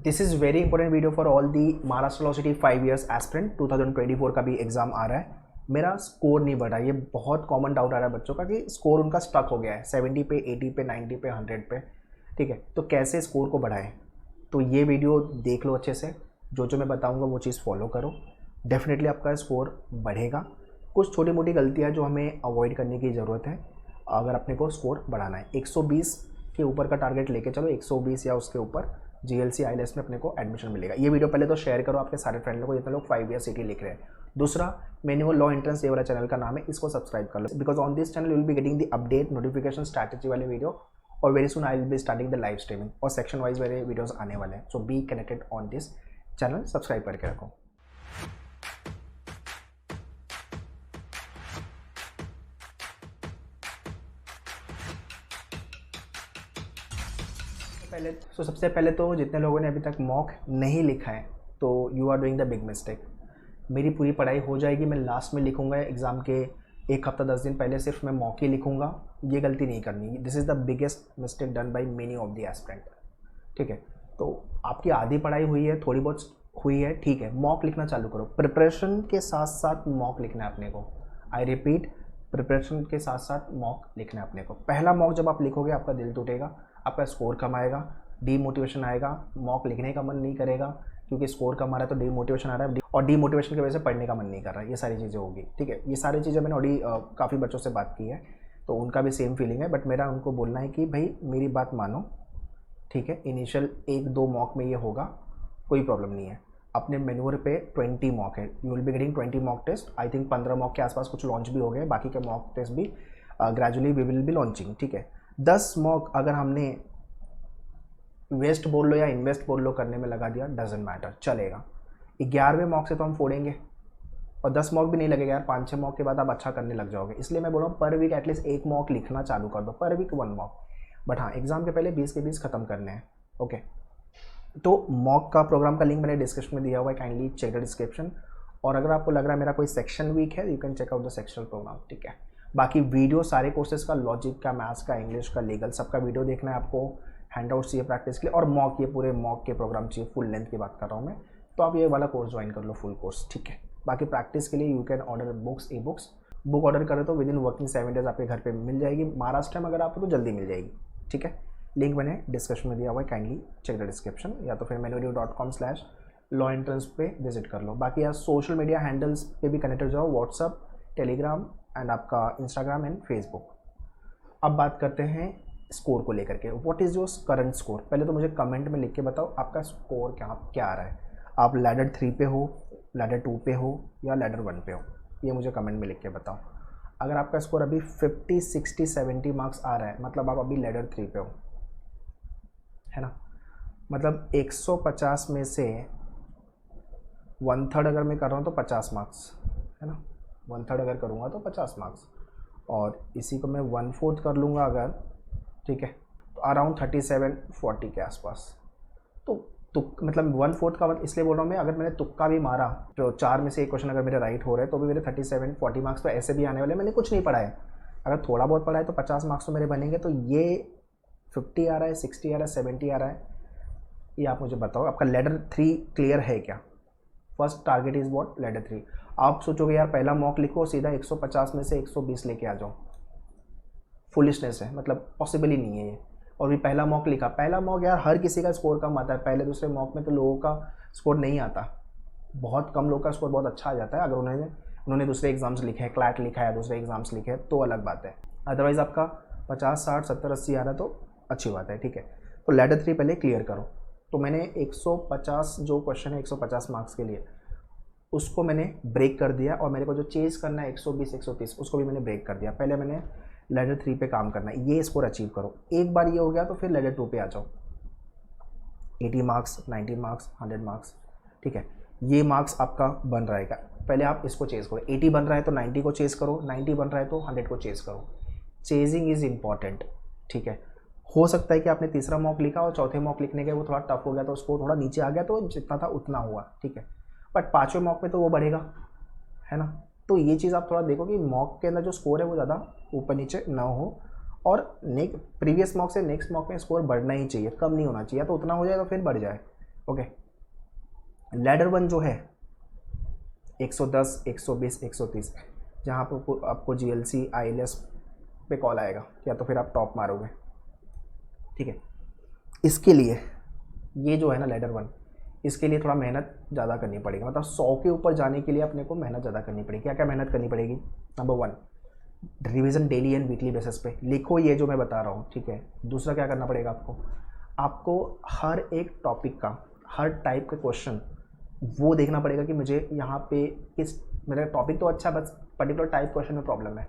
This is very important video for all the Maharashtra law city 5 years aspirant 2024 का भी exam आ रहा है। मेरा स्कोर नहीं बढ़ा, ये बहुत कॉमन डाउट आ रहा है बच्चों का कि स्कोर उनका स्टक हो गया है 70 पे, 80 पे, 90 पे, 100 पे। ठीक है, तो कैसे स्कोर को बढ़ाएं? तो ये वीडियो देख लो अच्छे से, जो मैं बताऊंगा वो चीज़ फॉलो करो, डेफिनेटली आपका स्कोर बढ़ेगा। कुछ छोटी मोटी गलतियाँ जो हमें अवॉइड करने की ज़रूरत है अगर अपने को स्कोर बढ़ाना है। 120 के ऊपर का टारगेट लेके चलो, 120 या उसके ऊपर GLC IELTS में अपने को एडमिशन मिलेगा। ये वीडियो पहले तो शेयर करो आपके सारे फ्रेंड को, जितने लोग 5 ईयर सिटी लिख रहे हैं। दूसरा, मैंने वो लॉ एंट्रेंस ये वाला चैनल का नाम है, इसको सब्सक्राइब कर लो, because on this channel you will be getting the update notification strategy वाले वीडियो, और very soon I will be starting the live streaming और सेक्शन वाइज मेरे वीडियोस आने वाले हैं। So be connected on this channel, subscribe करके रखो। सबसे पहले तो जितने लोगों ने अभी तक मॉक नहीं लिखा है तो you are doing the big mistake. मेरी पूरी पढ़ाई हो जाएगी, मैं लास्ट में लिखूंगा एग्ज़ाम के 1 हफ्ता 10 दिन पहले सिर्फ मैं मॉक ही लिखूंगा, ये गलती नहीं करनी। This is the biggest mistake done by many of the aspirant. ठीक है, तो आपकी आधी पढ़ाई हुई है, थोड़ी बहुत हुई है, ठीक है, मॉक लिखना चालू करो। प्रिपरेशन के साथ साथ मॉक लिखना है अपने को। आई रिपीट, प्रिपरेशन के साथ साथ मॉक लिखना है अपने को। पहला मॉक जब आप लिखोगे आपका दिल टूटेगा, आपका स्कोर कम आएगा, डीमोटिवेशन आएगा, मॉक लिखने का मन नहीं करेगा क्योंकि स्कोर कम आ रहा है, तो डीमोटिवेशन आ रहा है, और डीमोटिवेशन की वजह से पढ़ने का मन नहीं कर रहा है। ये सारी चीज़ें होगी। ठीक है, ये सारी चीज़ें मैंने ऑलरेडी काफ़ी बच्चों से बात की है, तो उनका भी सेम फीलिंग है, बट मेरा उनको बोलना है कि भाई मेरी बात मानो। ठीक है, इनिशियल 1-2 मॉक में ये होगा, कोई प्रॉब्लम नहीं है। अपने मेन्यूअर पे 20 मॉक है, you will be getting 20 mock test. I think 15 mock के आसपास कुछ लॉन्च भी हो गए, बाकी के मॉक टेस्ट भी gradually we will be launching. ठीक है, 10 मॉक अगर हमने वेस्ट बोल लो या इन्वेस्ट बोल लो करने में लगा दिया, डजेंट मैटर, चलेगा। 11वें मॉक से तो हम फोड़ेंगे, और 10 मॉक भी नहीं लगेगा यार, 5-6 मॉक के बाद आप अच्छा करने लग जाओगे। इसलिए मैं बोल रहा हूँ पर वीक एटलीस्ट 1 मॉक लिखना चालू कर दो, पर वीक 1 मॉक। बट हाँ, एग्जाम के पहले 20 के 20 खत्म करने हैं। ओके, तो मॉक का प्रोग्राम का लिंक मैंने डिस्क्रिप्शन में दिया हुआ है, काइंडली चेक द डिस्क्रिप्शन। और अगर आपको लग रहा है मेरा कोई सेक्शन वीक है, you can check out the sectional programme. ठीक है, बाकी वीडियो सारे कोर्सेज का, लॉजिक का, मैथ्स का, इंग्लिश का, लीगल, सबका वीडियो देखना है आपको। हैंड आउट चाहिए प्रैक्टिस के लिए, और मॉक, ये पूरे मॉक के प्रोग्राम चाहिए, फुल लेंथ की बात कर रहा हूँ मैं, तो आप ये वाला कोर्स ज्वाइन कर लो, फुल कोर्स। ठीक है, बाकी प्रैक्टिस के लिए you can order books, e books. Book order करें तो विद इन वर्किंग 7 डेज आपके घर पे मिल जाएगी। महाराष्ट्र में अगर आप हो तो जल्दी मिल जाएगी। ठीक है, लिंक मैंने डिस्क्रिप्शन में दिया हुआ है, काइंडली चेक द डिस्क्रिप्शन, या तो फिर manuedu.com/law entrance पे विजिट कर लो। बाकी यार सोशल मीडिया हैंडल्स पे भी कनेक्टेड जाओ, व्हाट्सअप, टेलीग्राम एंड आपका इंस्टाग्राम एंड फेसबुक। अब बात करते हैं स्कोर को लेकर के। What is your current score? पहले तो मुझे कमेंट में लिख के बताओ आपका स्कोर क्या आ रहा है। आप लैडर 3 पे हो, लैडर 2 पे हो, या लैडर 1 पे हो, ये मुझे कमेंट में लिख के बताओ। अगर आपका स्कोर अभी 50, 60, 70 मार्क्स आ रहा है, मतलब आप अभी लैडर 3 पे हो, है ना। मतलब 150 में से 1/3 अगर मैं कर रहा हूँ तो 50 मार्क्स, है ना। 1/3 अगर करूँगा तो 50 मार्क्स, और इसी को मैं 1/4 कर लूँगा अगर, ठीक है, तो अराउंड 37-40 के आसपास। तो मतलब 1/4 का इसलिए बोल रहा हूँ मैं, अगर मैंने तुक्का भी मारा, जो 4 में से 1 क्वेश्चन अगर मेरे राइट हो रहे हैं, तो भी मेरे 37-40 मार्क्स तो ऐसे भी आने वाले। मैंने कुछ नहीं पढ़ा है, अगर थोड़ा बहुत पढ़ा है तो 50 मार्क्स तो मेरे बनेंगे। तो ये 50 आ रहा है, 60 आ रहा है, 70 आ रहा है, ये आप मुझे बताओ। आपका लैडर 3 क्लियर है क्या? First target is what? Ladder 3। आप सोचोगे यार पहला मॉक लिखो, सीधा 150 में से 120 लेके आ जाओ, फुलिशनेस है, मतलब पॉसिबल ही नहीं है ये। और भी पहला मॉक लिखा, पहला मॉक यार हर किसी का स्कोर कम आता है। पहले दूसरे मॉक में तो लोगों का स्कोर नहीं आता, बहुत कम लोगों का स्कोर बहुत अच्छा आ जाता है। अगर उन्होंने दूसरे एग्जाम्स लिखे हैं, क्लैट लिखा है, दूसरे एग्जाम्स लिखे हैं, तो अलग बात है। अदरवाइज़ आपका 50, 60, 70, 80 आ रहा है तो अच्छी बात है। ठीक है, तो लैडर 3 पहले क्लियर करो। तो मैंने 150 जो क्वेश्चन है 150 मार्क्स के लिए, उसको मैंने ब्रेक कर दिया, और मेरे को जो चेज करना है 120, 130, उसको भी मैंने ब्रेक कर दिया। पहले मैंने लैडर 3 पे काम करना है, ये स्कोर अचीव करो। एक बार ये हो गया तो फिर लैडर 2 पे आ जाओ। 80 मार्क्स, 90 मार्क्स, 100 मार्क्स, ठीक है, ये मार्क्स आपका बन रहेगा। पहले आप इसको चेज करो। 80 बन रहा है तो 90 को चेज करो, 90 बन रहा है तो 100 को चेज करो। Chasing is important. ठीक है, हो सकता है कि आपने तीसरा मॉक लिखा और चौथे मॉक लिखने के वो थोड़ा टफ हो गया, तो उसको थोड़ा नीचे आ गया, तो जितना था उतना हुआ। ठीक है, बट 5वें मॉक में तो वो बढ़ेगा, है ना। तो ये चीज़ आप थोड़ा देखो कि मॉक के अंदर जो स्कोर है वो ज़्यादा ऊपर नीचे ना हो, और प्रीवियस मॉक से नेक्स्ट मॉक में स्कोर बढ़ना ही चाहिए, कम नहीं होना चाहिए। तो उतना हो जाए तो फिर बढ़ जाए, ओके, लैडर वन जो है 110, 120, 130, जहाँ पर आपको GLC ILS पे कॉल आएगा या तो फिर आप टॉप मारोगे, ठीक है। इसके लिए ये जो है ना लैडर वन, इसके लिए थोड़ा मेहनत ज़्यादा करनी पड़ेगी, मतलब 100 के ऊपर जाने के लिए अपने को मेहनत ज़्यादा करनी पड़ेगी। क्या क्या मेहनत करनी पड़ेगी? Number 1, revision daily and weekly basis पे लिखो ये जो मैं बता रहा हूँ, ठीक है। दूसरा क्या करना पड़ेगा आपको हर एक टॉपिक का, हर टाइप के क्वेश्चन वो देखना पड़ेगा कि मुझे यहाँ पे किस, मेरा टॉपिक तो अच्छा, बस पर्टिकुलर टाइप क्वेश्चन में प्रॉब्लम है।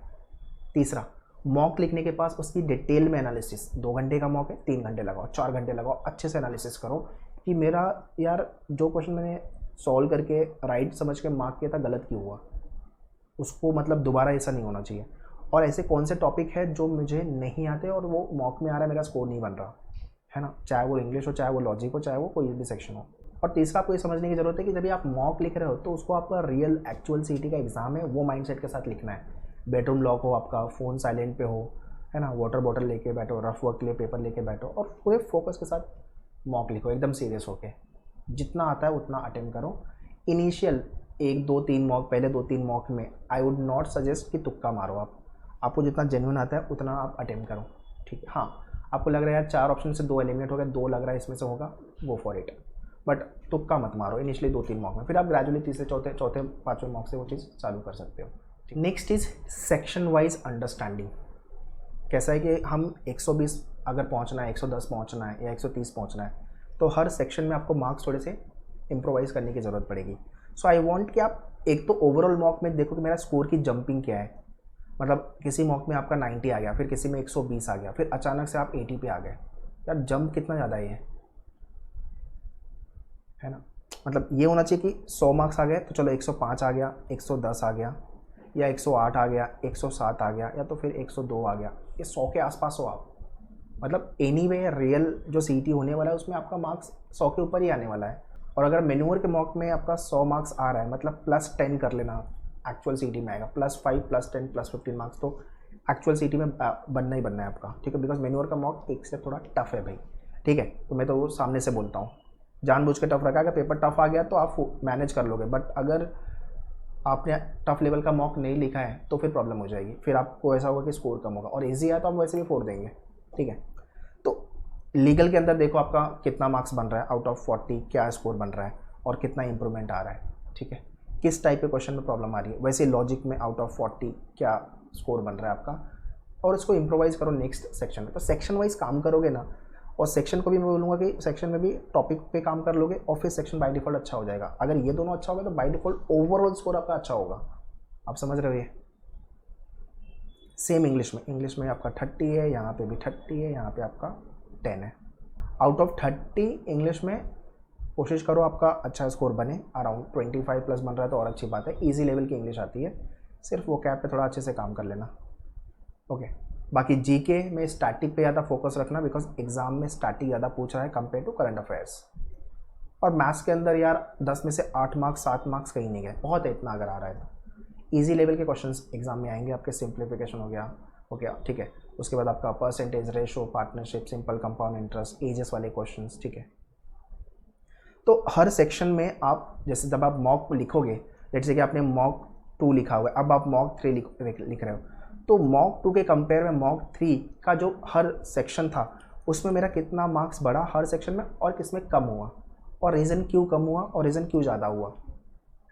तीसरा, मॉक लिखने के पास उसकी डिटेल में एनालिसिस, 2 घंटे का मॉक है, 3 घंटे लगाओ, 4 घंटे लगाओ, अच्छे से एनालिसिस करो कि मेरा यार जो क्वेश्चन मैंने सॉल्व करके राइट समझ के मार्क किया था गलत क्यों हुआ, उसको मतलब दोबारा ऐसा नहीं होना चाहिए। और ऐसे कौन से टॉपिक है जो मुझे नहीं आते और वो मॉक में आ रहा है, मेरा स्कोर नहीं बन रहा है ना, चाहे वो इंग्लिश हो, चाहे वो लॉजिक हो, चाहे वो कोई भी सेक्शन हो। और तीसरा, आपको ये समझने की जरूरत है कि जब भी आप मॉक लिख रहे हो तो उसको आपका रियल एक्चुअल CET का एग्जाम है वो माइंडसेट के साथ लिखना है। बेडरूम लॉक हो आपका, फ़ोन साइलेंट पे हो, है ना, वाटर बॉटल लेके बैठो, रफ वर्क के लिए पेपर लेके बैठो और पूरे फोकस के साथ मॉक लिखो, एकदम सीरियस होके। जितना आता है उतना अटेम्प्ट करो। इनिशियल 1, 2, 3 मॉक, पहले 2-3 मॉक में आई वुड नॉट सजेस्ट कि तुक्का मारो आपको जितना जेन्युइन आता है उतना आप अटेम्प्ट करो, ठीक है। हाँ, आपको लग रहा है यार 4 ऑप्शन से 2 एलिमिनेट हो गए, 2 लग रहा है इसमें से होगा, गो फॉर इट, बट तुक्का मत मारो इनिशियली 2-3 मॉक में, फिर आप ग्रेजुअली तीसरे चौथे 5वें मॉक से वो चीज़ चालू कर सकते हो। Next is section wise understanding. कैसा है कि हम 120 अगर पहुंचना है, 110 पहुंचना है या 130 पहुंचना है, तो हर सेक्शन में आपको मार्क्स थोड़े से इम्प्रोवाइज करने की ज़रूरत पड़ेगी। सो आई वांट कि आप एक तो ओवरऑल मॉक में देखो कि मेरा स्कोर की जंपिंग क्या है, मतलब किसी मॉक में आपका 90 आ गया, फिर किसी में 120 आ गया, फिर अचानक से आप 80 पे आ गए, यार जंप कितना ज़्यादा है ना। मतलब ये होना चाहिए कि 100 मार्क्स आ गए तो चलो 105 आ गया, 110 आ गया, या 108 आ गया, 107 आ गया, या तो फिर 102 आ गया, ये 100 के आसपास हो आप। मतलब एनीवे रियल जो CET होने वाला है उसमें आपका मार्क्स 100 के ऊपर ही आने वाला है। और अगर मैन्योर के मॉक में आपका 100 मार्क्स आ रहा है, मतलब +10 कर लेना, एक्चुअल CET में आएगा +5, +10, +15 मार्क्स, तो एक्चुअल CET में बनना ही बनना है आपका, ठीक है। बिकॉज मैन्योर का मॉक एक से थोड़ा टफ है भाई, ठीक है। तो मैं तो वो सामने से बोलता हूँ, जानबूझ के टफ रखा, अगर पेपर टफ आ गया तो आप मैनेज कर लोगे, बट अगर आपने टफ लेवल का मॉक नहीं लिखा है तो फिर प्रॉब्लम हो जाएगी, फिर आपको ऐसा होगा कि स्कोर कम होगा, और इजी है तो आप वैसे भी फोड़ देंगे, ठीक है। तो लीगल के अंदर देखो आपका कितना मार्क्स बन रहा है, आउट ऑफ 40 क्या स्कोर बन रहा है और कितना इंप्रूवमेंट आ रहा है, ठीक है, किस टाइप के क्वेश्चन में प्रॉब्लम आ रही है। वैसे लॉजिक में आउट ऑफ 40 क्या स्कोर बन रहा है आपका, और इसको इम्प्रोवाइज़ करो नेक्स्ट सेक्शन में। तो सेक्शन वाइज काम करोगे ना, और सेक्शन को भी मैं बोलूँगा कि सेक्शन में भी टॉपिक पे काम कर लोगे और फिर सेक्शन बाय डिफ़ॉल्ट अच्छा हो जाएगा। अगर ये दोनों अच्छा होगा तो बाय डिफ़ॉल्ट ओवरऑल स्कोर आपका अच्छा होगा। आप समझ रहे हो ये? सेम इंग्लिश में आपका 30 है, यहाँ पे भी 30 है, यहाँ पे आपका 10 है। आउट ऑफ 30 इंग्लिश में कोशिश करो आपका अच्छा स्कोर बने, अराउंड 25+ बन रहा है तो और अच्छी बात है, ईजी लेवल की इंग्लिश आती है, सिर्फ वो कैप पे थोड़ा अच्छे से काम कर लेना, ओके। बाकी जीके में स्टैटिक पे ज़्यादा फोकस रखना, बिकॉज एग्जाम में स्टैटिक ज़्यादा पूछ रहा है कंपेयर टू करंट अफेयर्स। और मैथ्स के अंदर यार 10 में से 8 मार्क्स 7 मार्क्स कहीं नहीं गए, बहुत है इतना अगर आ रहा है तो। ईजी लेवल के क्वेश्चंस एग्जाम में आएंगे आपके, सिंप्लीफिकेशन हो गया, ठीक है। उसके बाद आपका percentage, ratio, partnership, simple compound interest, ages वाले क्वेश्चन, ठीक है। तो हर सेक्शन में आप जैसे जब आप मॉक लिखोगे, जैसे कि आपने मॉक 2 लिखा हुआ है, अब आप मॉक 3 लिख रहे हो, तो मॉक 2 के कंपेयर में मॉक 3 का जो हर सेक्शन था उसमें मेरा कितना मार्क्स बढ़ा हर सेक्शन में, और किसमें कम हुआ, और रीज़न क्यों कम हुआ और रीज़न क्यों ज़्यादा हुआ,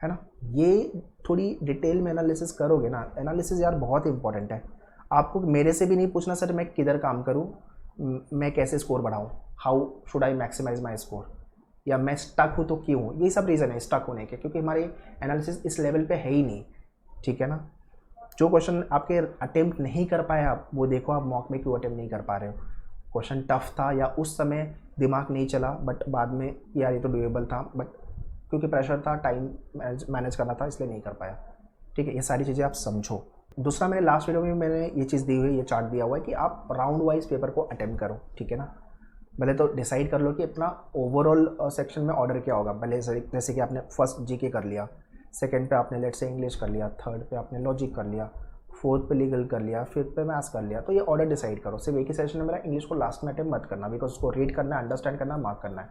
है ना। ये थोड़ी डिटेल में एनालिसिस करोगे ना, एनालिसिस यार बहुत इंपॉर्टेंट है। आपको मेरे से भी नहीं पूछना सर मैं किधर काम करूँ, मैं कैसे स्कोर बढ़ाऊँ, how should I maximise my score, या मैं स्टक हूँ तो क्यों, ये सब रीज़न है स्टक होने के, क्योंकि हमारे एनालिसिस इस लेवल पे है ही नहीं, ठीक है ना। जो क्वेश्चन आपके अटेम्प्ट नहीं कर पाए आप, वो देखो आप मॉक में क्यों अटेम्प्ट नहीं कर पा रहे हो। क्वेश्चन टफ था या उस समय दिमाग नहीं चला, बट बाद में यार ये तो डूएबल था, बट क्योंकि प्रेशर था, टाइम मैनेज करना था, इसलिए नहीं कर पाया, ठीक है। ये सारी चीज़ें आप समझो। दूसरा, मैंने लास्ट वीडियो में मैंने ये चीज़ दी हुई है, ये चार्ट दिया हुआ है कि आप राउंड वाइज पेपर को अटेम्प्ट करो, ठीक है ना। भले तो डिसाइड कर लो कि अपना ओवरऑल सेक्शन में ऑर्डर क्या होगा, भले जैसे कि आपने फर्स्ट जीके कर लिया, सेकंड पे आपने लेट्स से इंग्लिश कर लिया, थर्ड पे आपने लॉजिक कर लिया, फोर्थ पे लीगल कर लिया, फिफ्थ पे मैथ्स कर लिया, तो ये ऑर्डर डिसाइड करो। सिर्फ एक ही सेशन में मेरा इंग्लिश को लास्ट में अटेम्प्ट मत करना, बिकॉज उसको रीड करना है, अंडरस्टैंड करना है, मार्क करना है।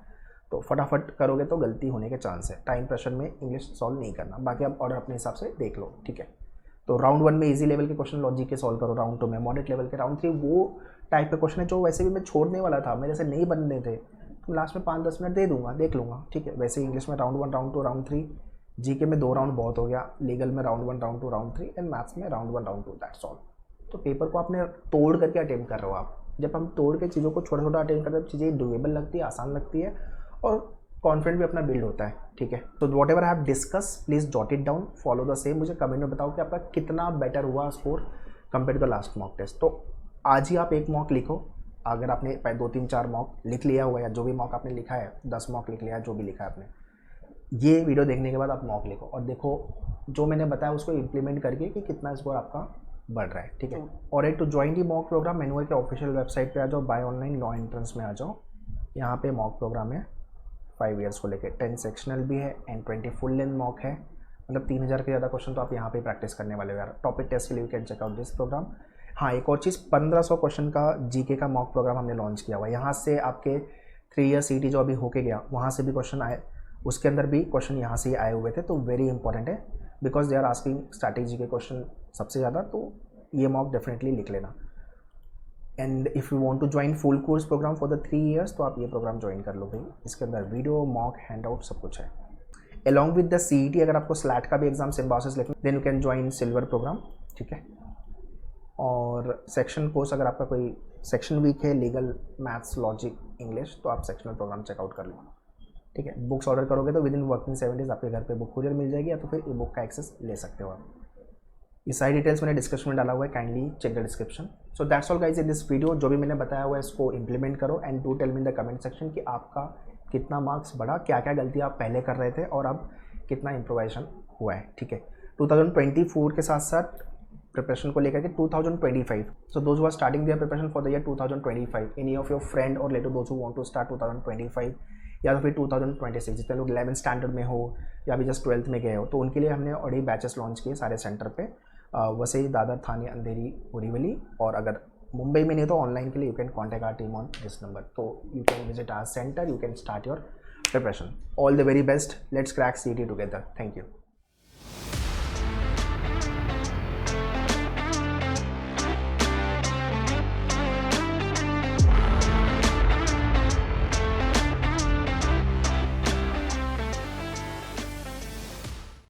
तो फटाफट करोगे तो गलती होने के चांस है। टाइम प्रेशर में इंग्लिश सॉल्व नहीं करना, बाकी आप ऑर्डर अपने हिसाब से देख लो, ठीक है। तो राउंड 1 में इजी लेवल के क्वेश्चन लॉजिक के सॉल्व करो, राउंड 2 में मॉडरेट लेवल के, राउंड 3 वो टाइप के क्वेश्चन है जो वैसे भी मैं छोड़ने वाला था, मेरे से नहीं बनने थे, तो लास्ट में 5-10 मिनट दे दूंगा, देख लूँगा, ठीक है। वैसे इंग्लिश में राउंड 1, राउंड 2, राउंड 3, जीके में 2 राउंड बहुत हो गया, लीगल में round 1, round 2, round 3 and maths में राउंड 1, राउंड 2, दैट्स ऑल। तो पेपर को आपने तोड़ करके अटेम्प्ट कर रहे हो आप। जब हम तोड़ के चीज़ों को छोटा छोटा अटेम्प्ट करते हैं, चीज़ें डूएबल लगती है, आसान लगती है और कॉन्फिडेंट भी अपना बिल्ड होता है, ठीक है। तो whatever I have discuss please jot it down, follow the same. मुझे कमेंट में बताओ कि आपका कितना बेटर हुआ score compare to the last mock test. तो आज ही आप एक मॉक लिखो, अगर आपने 2, 3, 4 मॉक लिख लिया हुआ, या जो भी मॉक आपने लिखा है 10 मॉक लिख लिया है, जो भी लिखा है आपने, ये वीडियो देखने के बाद आप मॉक लिखो और देखो जो मैंने बताया उसको इम्प्लीमेंट करके कि कितना स्कोर आपका बढ़ रहा है, ठीक है। और to join the mock programme, manual के ऑफिशियल वेबसाइट पे आ जाओ, बाय ऑनलाइन लॉ एंट्रेंस में आ जाओ, यहाँ पे मॉक प्रोग्राम है 5 ईयर्स को लेके, 10 सेक्शनल भी है एंड 20 फुल लेंथ मॉक है, मतलब 3000 के ज़्यादा क्वेश्चन तो आप यहाँ पे प्रैक्टिस करने वाले हो यार। टॉपिक टेस्ट के लिए you can check out this programme. हाँ, एक और चीज़, 1500 क्वेश्चन का जीके का मॉक प्रोग्राम हमने लॉन्च किया हुआ है। यहाँ से आपके 3 ईयर सीटी जो अभी होके गया, वहाँ से भी क्वेश्चन आए, उसके अंदर भी क्वेश्चन यहाँ से ही आए हुए थे, तो वेरी इंपॉर्टेंट है because they are asking strategy के क्वेश्चन सबसे ज़्यादा, तो ये मॉक डेफिनेटली लिख लेना। And if you want to join full course programme for the 3 years, तो आप ये प्रोग्राम ज्वाइन कर लो भाई, इसके अंदर वीडियो, मॉक, हैंड आउट सब कुछ है। अलॉन्ग विद द CET अगर आपको स्लैट का भी एग्जाम सिम्बासिस लिखना, then you can join silver programme, ठीक है। और सेक्शन कोर्स अगर आपका कोई सेक्शन वीक है, लीगल, मैथ्स, लॉजिक, इंग्लिश, तो आप सेक्शनल प्रोग्राम चेकआउट कर लो, ठीक है। बुक्स ऑर्डर करोगे तो विद इन वर्किंग 7 डेज आपके घर पे बुक कुरियर मिल जाएगी, या तो फिर ई बुक का एक्सेस ले सकते हो आप। ये सारी डिटेल्स मैंने डिस्क्रिप्शन में डाला हुआ है, kindly check the description. So that's all guys in this video. जो भी मैंने बताया हुआ है इसको इंप्लीमेंट करो and do tell me in the comment section कि आपका कितना मार्क्स बढ़ा, क्या क्या गलती आप पहले कर रहे थे और अब कितना इम्प्रोवाइजेशन हुआ है, ठीक है। 2024 के साथ साथ प्रिपरेशन को लेकर के 2025, so those who are starting their preparation for the year 2025, any of your friend or later those who want to start 2025 या तो फिर 2026, जितने लोग 11th स्टैंडर्ड में हो या अभी जस्ट 12th में गए हो, तो उनके लिए हमने ऑलरेडी बैचेस लॉन्च किए सारे सेंटर पे, वसई, दादर, थाने, अंधेरी, बोरीवली, और अगर मुंबई में नहीं तो ऑनलाइन के लिए you can contact our team on this number. तो you can visit our centre, you can start your preparation. All the very best, let's crack CET together. Thank you.